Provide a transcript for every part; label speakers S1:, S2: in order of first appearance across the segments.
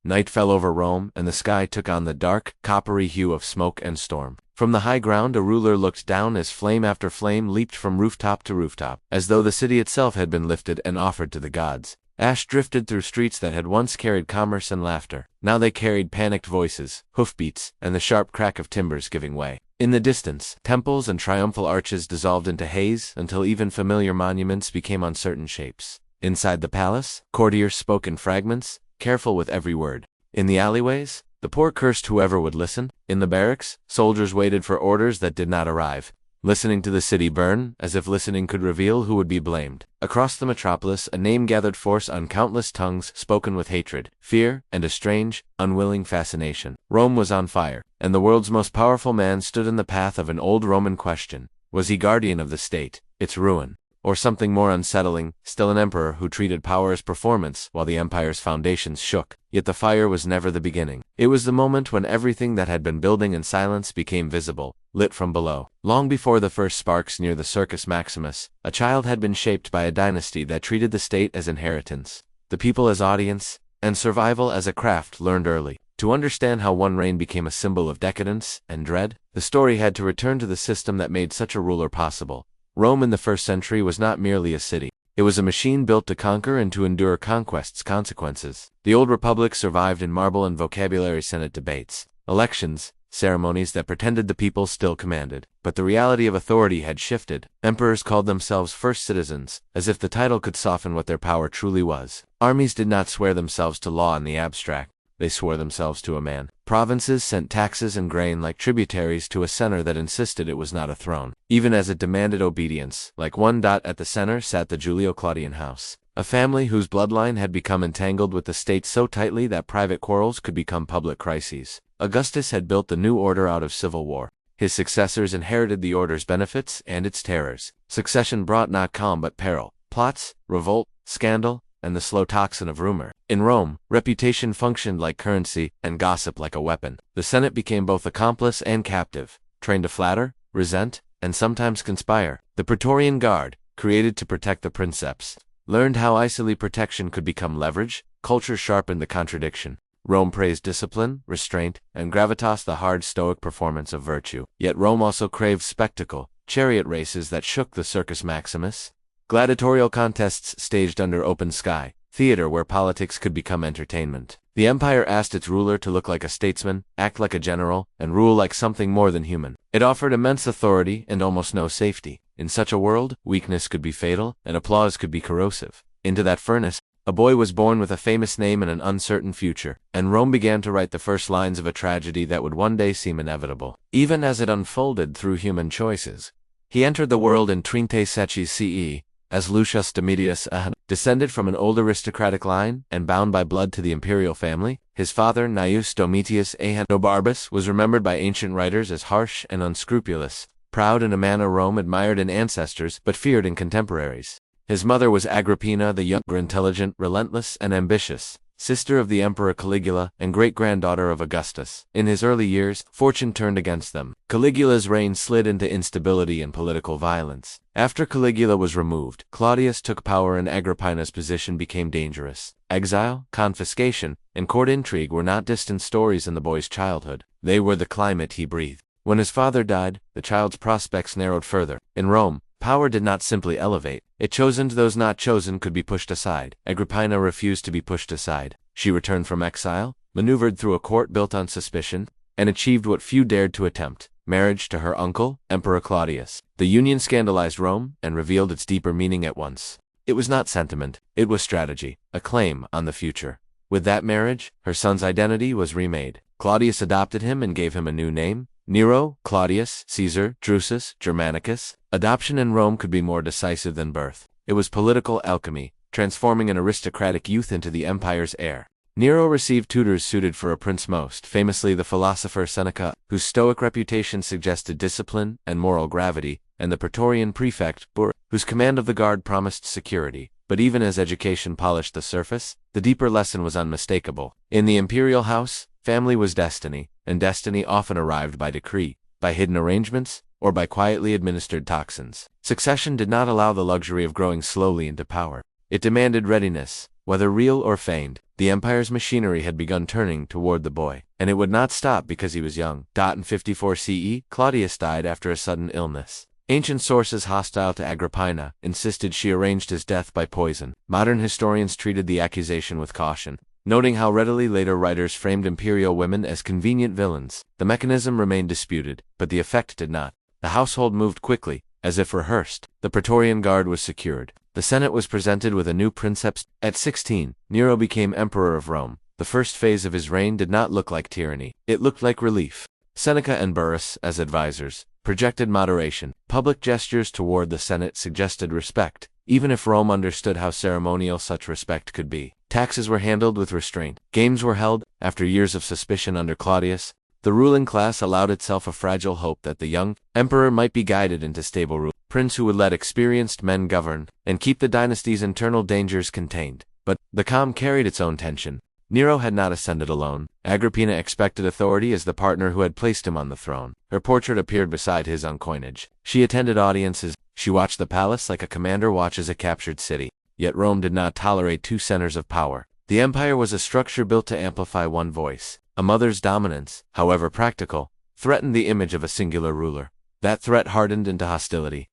S1: Night fell over Rome, and the sky took on the dark, coppery hue of smoke and storm. From the high ground a ruler looked down as flame after flame leaped from rooftop to rooftop, as though the city itself had been lifted and offered to the gods. Ash drifted through streets that had once carried commerce and laughter. Now they carried panicked voices, hoofbeats, and the sharp crack of timbers giving way. In the distance, temples and triumphal arches dissolved into haze until even familiar monuments became uncertain shapes. Inside the palace, courtiers spoke in fragments, careful with every word. In the alleyways, the poor cursed whoever would listen. In the barracks, soldiers waited for orders that did not arrive, listening to the city burn, as if listening could reveal who would be blamed. Across the metropolis, a name gathered force on countless tongues spoken with hatred, fear, and a strange, unwilling fascination. Rome was on fire, and the world's most powerful man stood in the path of an old Roman question. Was he guardian of the state, its ruin, or something more unsettling, still an emperor who treated power as performance while the empire's foundations shook? Yet the fire was never the beginning. It was the moment when everything that had been building in silence became visible, lit from below. Long before the first sparks near the Circus Maximus, a child had been shaped by a dynasty that treated the state as inheritance, the people as audience, and survival as a craft learned early. To understand how one reign became a symbol of decadence and dread, the story had to return to the system that made such a ruler possible. Rome in the first century was not merely a city. It was a machine built to conquer and to endure conquest's consequences. The old republic survived in marble and vocabulary Senate debates, elections, ceremonies that pretended the people still commanded. But the reality of authority had shifted. Emperors called themselves first citizens, as if the title could soften what their power truly was. Armies did not swear themselves to law in the abstract. They swore themselves to a man. Provinces sent taxes and grain like tributaries to a center that insisted it was not a throne, even as it demanded obedience. Like one dot at the center sat the Julio-Claudian house, a family whose bloodline had become entangled with the state so tightly that private quarrels could become public crises. Augustus had built the new order out of civil war. His successors inherited the order's benefits and its terrors. Succession brought not calm but peril, plots, revolt, scandal, and the slow toxin of rumor. In Rome, reputation functioned like currency and gossip like a weapon. The Senate became both accomplice and captive, trained to flatter, resent, and sometimes conspire. The Praetorian Guard, created to protect the princeps, learned how easily protection could become leverage. Culture sharpened the contradiction. Rome praised discipline, restraint, and gravitas, the hard stoic performance of virtue. Yet Rome also craved spectacle, chariot races that shook the Circus Maximus, gladiatorial contests staged under open sky, theater where politics could become entertainment. The empire asked its ruler to look like a statesman, act like a general, and rule like something more than human. It offered immense authority and almost no safety. In such a world, weakness could be fatal, and applause could be corrosive. Into that furnace, a boy was born with a famous name and an uncertain future, and Rome began to write the first lines of a tragedy that would one day seem inevitable. Even as it unfolded through human choices, he entered the world in 36 CE, as Lucius Domitius Ahenobarbus, descended from an old aristocratic line and bound by blood to the imperial family. His father, Julio Domitius Ahenobarbus, was remembered by ancient writers as harsh and unscrupulous, proud in a manner Rome admired in ancestors but feared in contemporaries. His mother was Agrippina the Younger, intelligent, relentless, and ambitious, sister of the Emperor Caligula and great-granddaughter of Augustus. In his early years, fortune turned against them. Caligula's reign slid into instability and political violence. After Caligula was removed, Claudius took power and Agrippina's position became dangerous. Exile, confiscation, and court intrigue were not distant stories in the boy's childhood. They were the climate he breathed. When his father died, the child's prospects narrowed further. In Rome, power did not simply elevate. It chosen those not chosen could be pushed aside. Agrippina refused to be pushed aside. She returned from exile, maneuvered through a court built on suspicion, and achieved what few dared to attempt: marriage to her uncle, Emperor Claudius. The union scandalized Rome and revealed its deeper meaning at once. It was not sentiment, it was strategy, a claim on the future. With that marriage, her son's identity was remade. Claudius adopted him and gave him a new name: Nero, Claudius, Caesar, Drusus, Germanicus. Adoption in Rome could be more decisive than birth. It was political alchemy, transforming an aristocratic youth into the empire's heir. Nero received tutors suited for a prince, most famously the philosopher Seneca, whose stoic reputation suggested discipline and moral gravity, and the Praetorian prefect, Burrus, whose command of the guard promised security. But even as education polished the surface, the deeper lesson was unmistakable. In the imperial house, family was destiny, and destiny often arrived by decree, by hidden arrangements, or by quietly administered toxins. Succession did not allow the luxury of growing slowly into power. It demanded readiness, whether real or feigned. The empire's machinery had begun turning toward the boy, and it would not stop because he was young. In 54 CE, Claudius died after a sudden illness. Ancient sources hostile to Agrippina insisted she arranged his death by poison. Modern historians treated the accusation with caution, noting how readily later writers framed imperial women as convenient villains. The mechanism remained disputed, but the effect did not. The household moved quickly, as if rehearsed. The Praetorian Guard was secured. The Senate was presented with a new princeps. At 16, Nero became emperor of Rome. The first phase of his reign did not look like tyranny. It looked like relief. Seneca and Burrus, as advisors, projected moderation. Public gestures toward the Senate suggested respect, even if Rome understood how ceremonial such respect could be. Taxes were handled with restraint. Games were held. After years of suspicion under Claudius, the ruling class allowed itself a fragile hope that the young emperor might be guided into stable rule. Prince who would let experienced men govern and keep the dynasty's internal dangers contained. But the calm carried its own tension. Nero had not ascended alone. Agrippina expected authority as the partner who had placed him on the throne. Her portrait appeared beside his on coinage. She attended audiences. She watched the palace like a commander watches a captured city. Yet Rome did not tolerate two centers of power. The empire was a structure built to amplify one voice. A mother's dominance, however practical, threatened the image of a singular ruler. That threat hardened into hostility.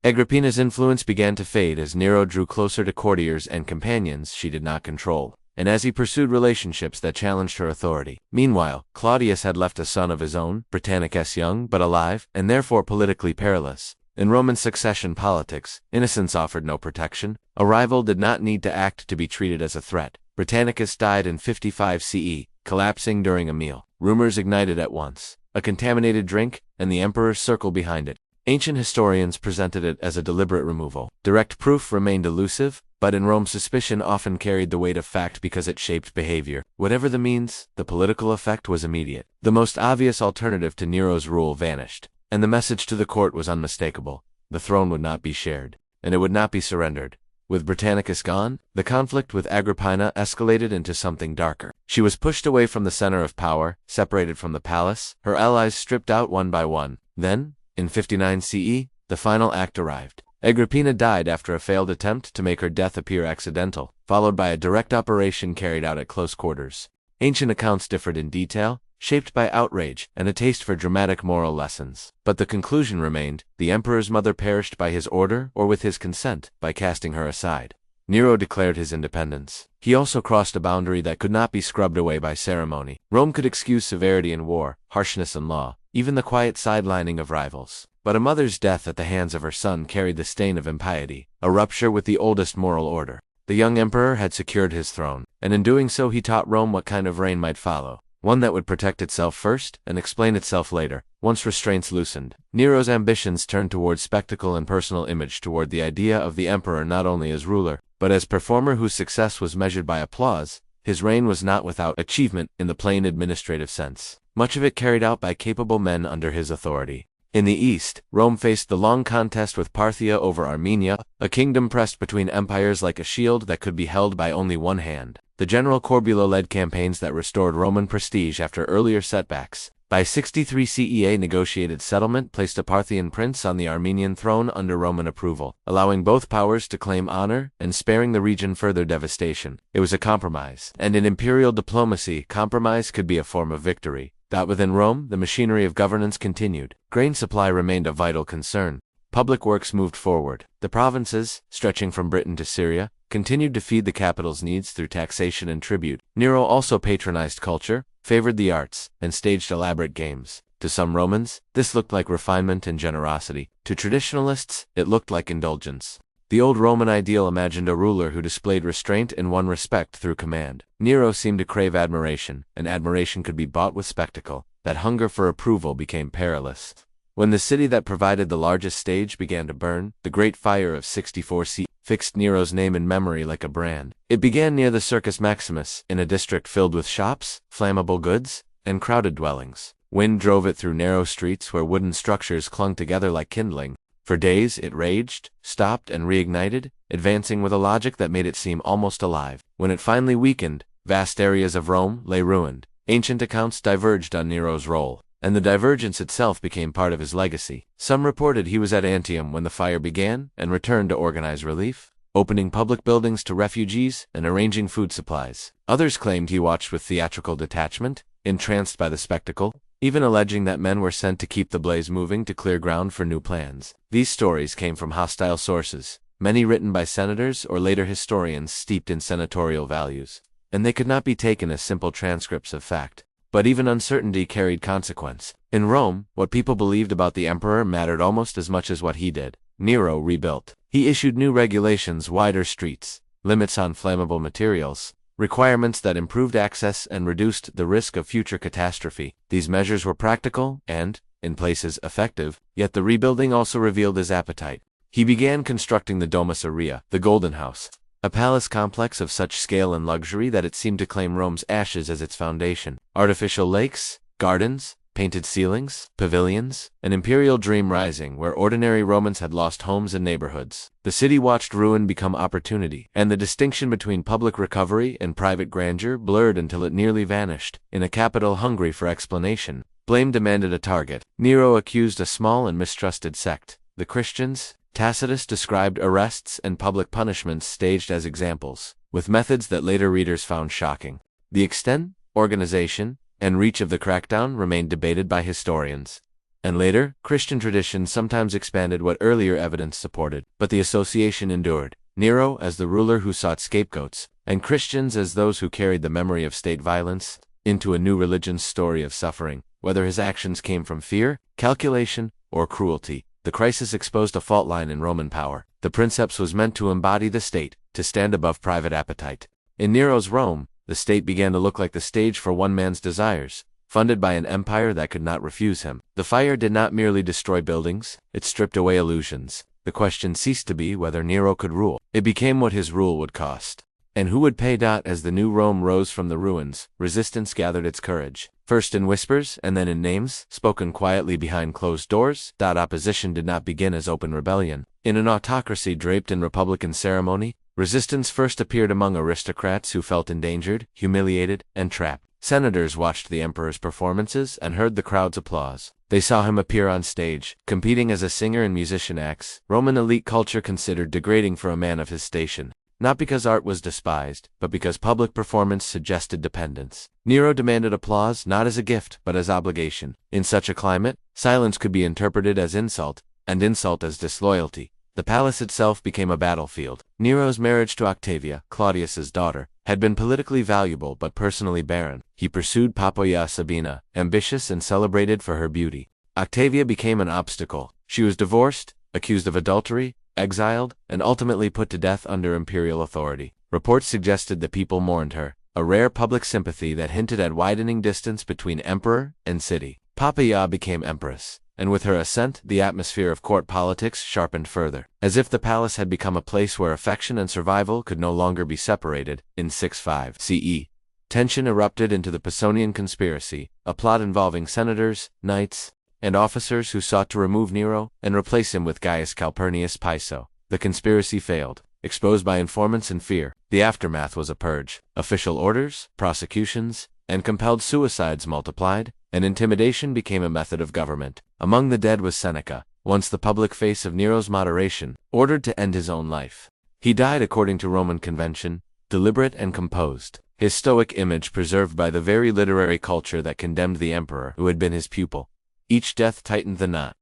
S1: Agrippina's influence began to fade as Nero drew closer to courtiers and companions she did not control, and as he pursued relationships that challenged her authority. Meanwhile, Claudius had left a son of his own, Britannicus young but alive, and therefore politically perilous. In Roman succession politics, innocence offered no protection. A rival did not need to act to be treated as a threat. Britannicus died in 55 CE, collapsing during a meal. Rumors ignited at once. A contaminated drink, and the emperor's circle behind it. Ancient historians presented it as a deliberate removal. Direct proof remained elusive, but in Rome suspicion often carried the weight of fact because it shaped behavior. Whatever the means, the political effect was immediate. The most obvious alternative to Nero's rule vanished, and the message to the court was unmistakable. The throne would not be shared, and it would not be surrendered. With Britannicus gone, the conflict with Agrippina escalated into something darker. She was pushed away from the center of power, separated from the palace, her allies stripped out one by one. Then, in 59 CE, the final act arrived. Agrippina died after a failed attempt to make her death appear accidental, followed by a direct operation carried out at close quarters. Ancient accounts differed in detail, shaped by outrage and a taste for dramatic moral lessons. But the conclusion remained: the emperor's mother perished by his order or with his consent, by casting her aside. Nero declared his independence. He also crossed a boundary that could not be scrubbed away by ceremony. Rome could excuse severity in war, harshness in law, even the quiet sidelining of rivals. But a mother's death at the hands of her son carried the stain of impiety, a rupture with the oldest moral order. The young emperor had secured his throne, and in doing so he taught Rome what kind of reign might follow. One that would protect itself first and explain itself later, once restraints loosened. Nero's ambitions turned toward spectacle and personal image, toward the idea of the emperor not only as ruler, but as performer whose success was measured by applause. His reign was not without achievement in the plain administrative sense, much of it carried out by capable men under his authority. In the east, Rome faced the long contest with Parthia over Armenia, a kingdom pressed between empires like a shield that could be held by only one hand. The general Corbulo led campaigns that restored Roman prestige after earlier setbacks. By 63 CE, a negotiated settlement placed a Parthian prince on the Armenian throne under Roman approval, allowing both powers to claim honor and sparing the region further devastation. It was a compromise, and in imperial diplomacy, compromise could be a form of victory. That within Rome, the machinery of governance continued. Grain supply remained a vital concern. Public works moved forward. The provinces, stretching from Britain to Syria, continued to feed the capital's needs through taxation and tribute. Nero also patronized culture, favored the arts, and staged elaborate games. To some Romans, this looked like refinement and generosity. To traditionalists, it looked like indulgence. The old Roman ideal imagined a ruler who displayed restraint and won respect through command. Nero seemed to crave admiration, and admiration could be bought with spectacle. That hunger for approval became perilous. When the city that provided the largest stage began to burn, the Great Fire of 64 CE fixed Nero's name in memory like a brand. It began near the Circus Maximus, in a district filled with shops, flammable goods, and crowded dwellings. Wind drove it through narrow streets where wooden structures clung together like kindling. For days it raged, stopped, and reignited, advancing with a logic that made it seem almost alive. When it finally weakened, vast areas of Rome lay ruined. Ancient accounts diverged on Nero's role, and the divergence itself became part of his legacy. Some reported he was at Antium when the fire began and returned to organize relief. opening public buildings to refugees and arranging food supplies. Others claimed he watched with theatrical detachment, entranced by the spectacle, even alleging that men were sent to keep the blaze moving to clear ground for new plans. These stories came from hostile sources, many written by senators or later historians steeped in senatorial values, and they could not be taken as simple transcripts of fact. But even uncertainty carried consequence. In Rome, what people believed about the emperor mattered almost as much as what he did. Nero rebuilt. He issued new regulations, wider streets, limits on flammable materials, requirements that improved access and reduced the risk of future catastrophe. These measures were practical and, in places, effective, yet the rebuilding also revealed his appetite. He began constructing the Domus Aurea, the Golden House, a palace complex of such scale and luxury that it seemed to claim Rome's ashes as its foundation. Artificial lakes, gardens, painted ceilings, pavilions, an imperial dream rising where ordinary Romans had lost homes and neighborhoods. The city watched ruin become opportunity, and the distinction between public recovery and private grandeur blurred until it nearly vanished. In a capital hungry for explanation, blame demanded a target. Nero accused a small and mistrusted sect, the Christians. Tacitus described arrests and public punishments staged as examples, with methods that later readers found shocking. The extent, organization, and reach of the crackdown remained debated by historians. And later, Christian tradition sometimes expanded what earlier evidence supported, but the association endured. Nero as the ruler who sought scapegoats, and Christians as those who carried the memory of state violence into a new religion's story of suffering. Whether his actions came from fear, calculation, or cruelty, the crisis exposed a fault line in Roman power. The princeps was meant to embody the state, to stand above private appetite. In Nero's Rome, the state began to look like the stage for one man's desires, funded by an empire that could not refuse him. The fire did not merely destroy buildings, it stripped away illusions. The question ceased to be whether Nero could rule. It became what his rule would cost. And who would pay? As the new Rome rose from the ruins, resistance gathered its courage. First in whispers, and then in names, spoken quietly behind closed doors. Opposition did not begin as open rebellion. In an autocracy draped in republican ceremony, resistance first appeared among aristocrats who felt endangered, humiliated, and trapped. Senators watched the emperor's performances and heard the crowd's applause. They saw him appear on stage, competing as a singer in musician acts. Roman elite culture considered degrading for a man of his station. Not because art was despised, but because public performance suggested dependence. Nero demanded applause not as a gift, but as obligation. In such a climate, silence could be interpreted as insult, and insult as disloyalty. The palace itself became a battlefield. Nero's marriage to Octavia, Claudius's daughter, had been politically valuable but personally barren. He pursued Poppaea Sabina, ambitious and celebrated for her beauty. Octavia became an obstacle. She was divorced, accused of adultery, exiled, and ultimately put to death under imperial authority. Reports suggested the people mourned her, a rare public sympathy that hinted at widening distance between emperor and city. Poppaea became empress, and with her ascent, the atmosphere of court politics sharpened further. As if the palace had become a place where affection and survival could no longer be separated, in 65 CE, tension erupted into the Pisonian conspiracy, a plot involving senators, knights, and officers who sought to remove Nero and replace him with Gaius Calpurnius Piso. The conspiracy failed, exposed by informants and fear. The aftermath was a purge. Official orders, prosecutions, and compelled suicides multiplied, and intimidation became a method of government. Among the dead was Seneca, once the public face of Nero's moderation, ordered to end his own life. He died according to Roman convention, deliberate and composed, his stoic image preserved by the very literary culture that condemned the emperor who had been his pupil. Each death tightened the knot.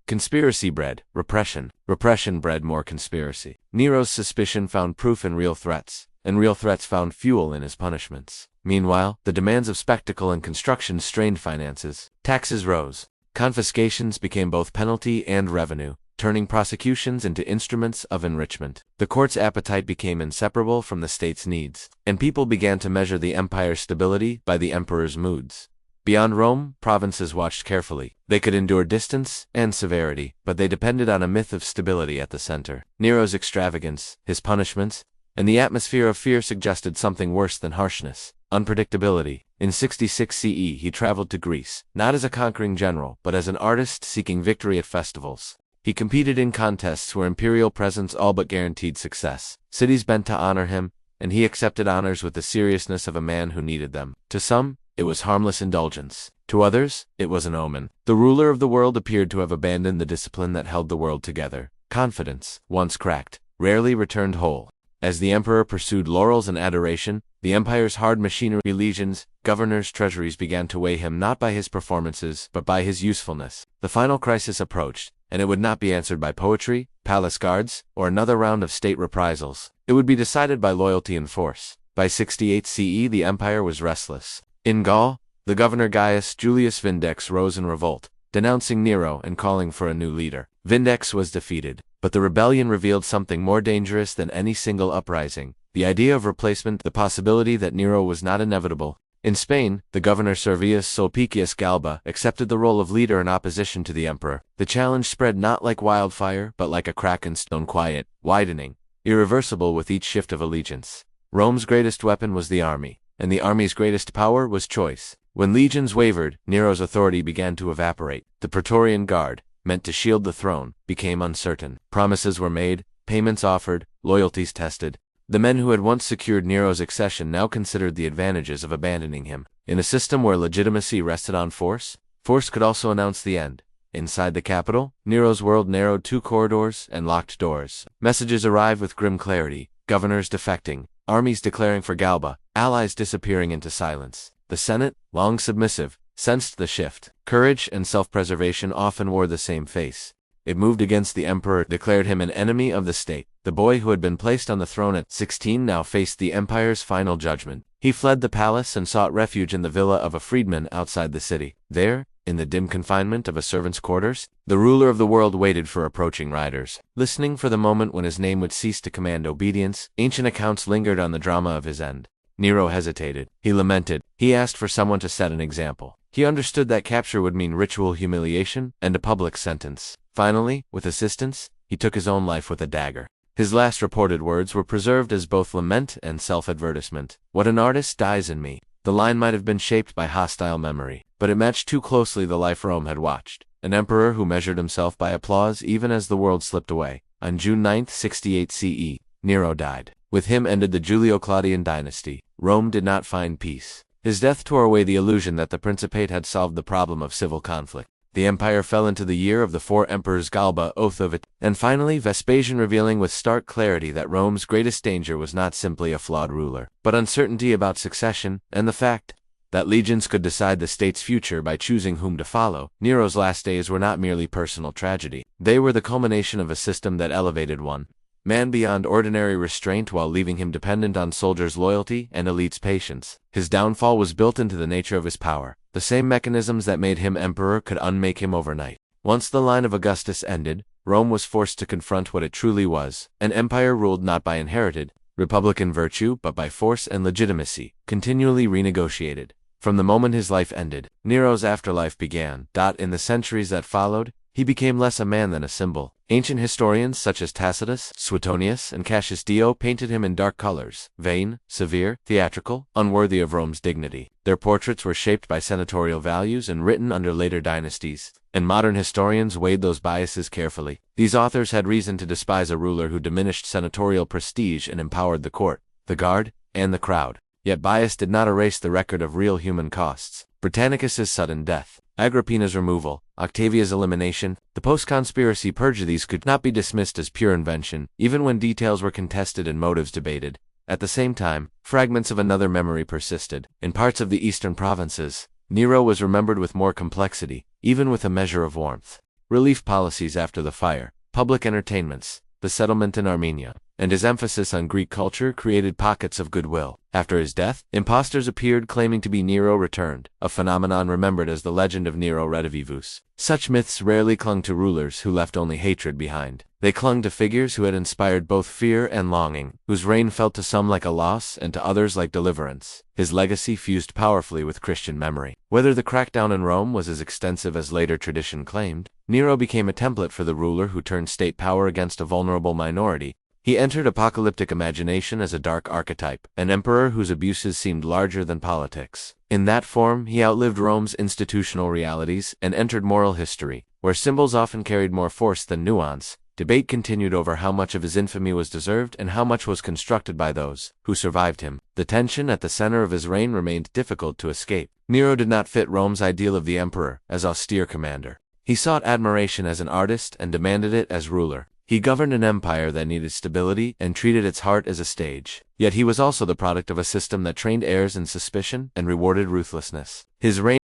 S1: Conspiracy bred repression. Repression bred more conspiracy. Nero's suspicion found proof in real threats, and real threats found fuel in his punishments. Meanwhile, the demands of spectacle and construction strained finances. Taxes rose. Confiscations became both penalty and revenue, turning prosecutions into instruments of enrichment. The court's appetite became inseparable from the state's needs, and people began to measure the empire's stability by the emperor's moods. Beyond Rome, provinces watched carefully. They could endure distance and severity, but they depended on a myth of stability at the center. Nero's extravagance, his punishments, and the atmosphere of fear suggested something worse than harshness, unpredictability. In 66 CE, he traveled to Greece, not as a conquering general, but as an artist seeking victory at festivals. He competed in contests where imperial presence all but guaranteed success. Cities bent to honor him, and he accepted honors with the seriousness of a man who needed them. To some, it was harmless indulgence. To others, it was an omen. The ruler of the world appeared to have abandoned the discipline that held the world together. Confidence, once cracked, rarely returned whole. As the emperor pursued laurels and adoration, the empire's hard machinery, legions, governors, treasuries began to weigh him not by his performances, but by his usefulness. The final crisis approached, and it would not be answered by poetry, palace guards, or another round of state reprisals. It would be decided by loyalty and force. By 68 CE, the empire was restless. In Gaul, the governor Gaius Julius Vindex rose in revolt, denouncing Nero and calling for a new leader. Vindex was defeated, but the rebellion revealed something more dangerous than any single uprising: the idea of replacement, the possibility that Nero was not inevitable. In Spain, the governor Servius Sulpicius Galba accepted the role of leader in opposition to the emperor. The challenge spread not like wildfire, but like a crack in stone, quiet, widening, irreversible with each shift of allegiance. Rome's greatest weapon was the army, and the army's greatest power was choice. When legions wavered, Nero's authority began to evaporate. The Praetorian Guard, meant to shield the throne, became uncertain. Promises were made, payments offered, loyalties tested. The men who had once secured Nero's accession now considered the advantages of abandoning him. In a system where legitimacy rested on force, force could also announce the end. Inside the capital, Nero's world narrowed to corridors and locked doors. Messages arrived with grim clarity: governors defecting, armies declaring for Galba, allies disappearing into silence. The Senate, long submissive, sensed the shift. Courage and self-preservation often wore the same face. It moved against the emperor, declared him an enemy of the state. The boy who had been placed on the throne at 16 now faced the empire's final judgment. He fled the palace and sought refuge in the villa of a freedman outside the city. There, in the dim confinement of a servant's quarters, the ruler of the world waited for approaching riders, listening for the moment when his name would cease to command obedience. Ancient accounts lingered on the drama of his end. Nero hesitated. He lamented. He asked for someone to set an example. He understood that capture would mean ritual humiliation and a public sentence. Finally, with assistance, he took his own life with a dagger. His last reported words were preserved as both lament and self-advertisement. "What an artist dies in me." The line might have been shaped by hostile memory, but it matched too closely the life Rome had watched. An emperor who measured himself by applause even as the world slipped away. On June 9, 68 CE, Nero died. With him ended the Julio-Claudian dynasty. Rome did not find peace. His death tore away the illusion that the Principate had solved the problem of civil conflict. The empire fell into the year of the four emperors, Galba, oath of it, and finally Vespasian, revealing with stark clarity that Rome's greatest danger was not simply a flawed ruler, but uncertainty about succession, and the fact that legions could decide the state's future by choosing whom to follow. Nero's last days were not merely personal tragedy. They were the culmination of a system that elevated one man beyond ordinary restraint while leaving him dependent on soldiers' loyalty and elites' patience. His downfall was built into the nature of his power. The same mechanisms that made him emperor could unmake him overnight. Once the line of Augustus ended, Rome was forced to confront what it truly was: an empire ruled not by inherited, republican virtue but by force and legitimacy, continually renegotiated. From the moment his life ended, Nero's afterlife began. In the centuries that followed, he became less a man than a symbol. Ancient historians such as Tacitus, Suetonius, and Cassius Dio painted him in dark colors: vain, severe, theatrical, unworthy of Rome's dignity. Their portraits were shaped by senatorial values and written under later dynasties, and modern historians weighed those biases carefully. These authors had reason to despise a ruler who diminished senatorial prestige and empowered the court, the guard, and the crowd. Yet bias did not erase the record of real human costs. Britannicus's sudden death, Agrippina's removal, Octavia's elimination, the post-conspiracy purge, these could not be dismissed as pure invention, even when details were contested and motives debated. At the same time, fragments of another memory persisted. In parts of the eastern provinces, Nero was remembered with more complexity, even with a measure of warmth. Relief policies after the fire, public entertainments, the settlement in Armenia, and his emphasis on Greek culture created pockets of goodwill. After his death, impostors appeared claiming to be Nero returned, a phenomenon remembered as the legend of Nero redivivus. Such myths rarely clung to rulers who left only hatred behind. They clung to figures who had inspired both fear and longing, whose reign felt to some like a loss and to others like deliverance. His legacy fused powerfully with Christian memory. Whether the crackdown in Rome was as extensive as later tradition claimed, Nero became a template for the ruler who turned state power against a vulnerable minority. He entered apocalyptic imagination as a dark archetype, an emperor whose abuses seemed larger than politics. In that form, he outlived Rome's institutional realities and entered moral history, where symbols often carried more force than nuance. Debate continued over how much of his infamy was deserved and how much was constructed by those who survived him. The tension at the center of his reign remained difficult to escape. Nero did not fit Rome's ideal of the emperor as austere commander. He sought admiration as an artist and demanded it as ruler. He governed an empire that needed stability and treated its heart as a stage. Yet he was also the product of a system that trained heirs in suspicion and rewarded ruthlessness. His reign